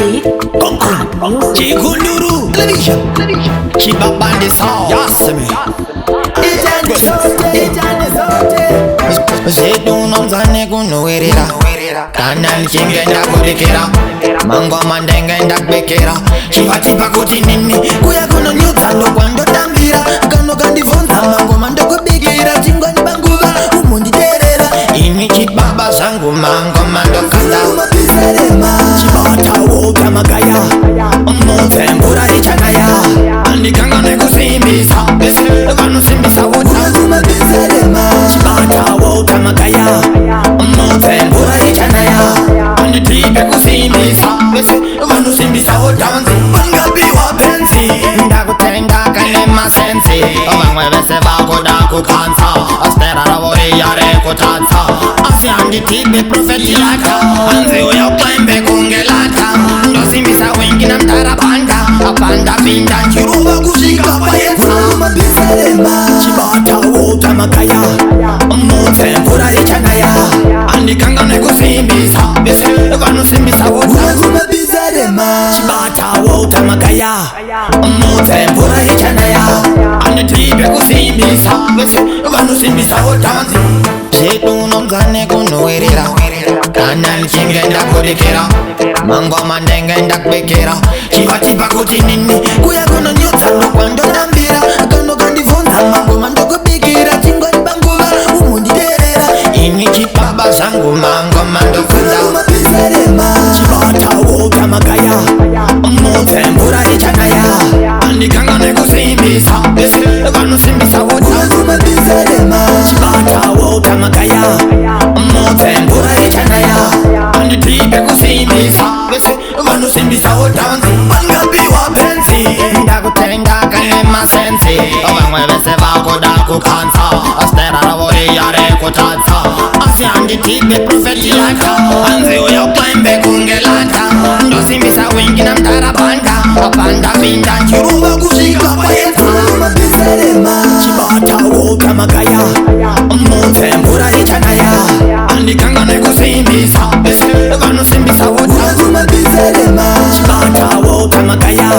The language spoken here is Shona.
Big Music. Chikunduru Chibabande sawa Yaseme Zetu nomzane kunuwerera Kana nchingenda kudekera Mangoma ndengenda kubekera Chivatipa kuti nini Kuya kuno nyutando kwando tambira Kano kandivonza mangoma ndokubekera Chingwani banguva umunditerera Ini chibaba zangu mangoma ndokanda Chibata woga magaya Mutembura ichanaya Andikanga nekusimbisa Bese vanusimbisa wota Chibata woga magaya Mutembura ichanaya Anditipe kusimbisa Bese vanusimbisa wotanzi Bangabiwa penzi Ndakutenda kane masensi Vamwe vese vakoda kukansa Astera ravori yare kutansa Asi anditipe profeti lata Anzi uya plembe kungelata Ndosimbisa wengi na mtarapanda Apanda pinda nchiruva kushika payensa Chibata wota makaya Mutembura ichanaya Andikanga nekusimbisa Bese vanusimbisa wota Chibata wota makaya Mutembura ichanaya Anditipe kusimbisa Bese vanusimbisa wotanzi Zetu nomzane kunuwerera Kana nchingenda kudekera Mangoma ndengenda kubekera Chivatipa kuti nini Kuya kuno nyutando kwando tambira Kano kandivonza mangoma ndokubekera Chingwani banguva umunditerera Ini chipaba zangu mangoma ndokunda Chibata woga magaya Mutembura ichanaya Andikanga nekusimbisa Bese vanusimbisa wota Chibata woga magaya Mutembura ichanaya Anditipe kusimbisa Bese vanusimbisa wotanzi Bangabiwa penzi Ndakutenda kane masensi Vamwe vese vakoda kukansa Astera ravori yare kutansa Asi anditipe profeti lata Anzi uya plembe kungelata Ndosimbisa wengi na mtarapanda Apanda pinda nchiruva kushika payensa Chibata woga magaya Mutembura ichanaya Andikanga nekusimbisa Bese vanusimbisa wota Chibata woga magaya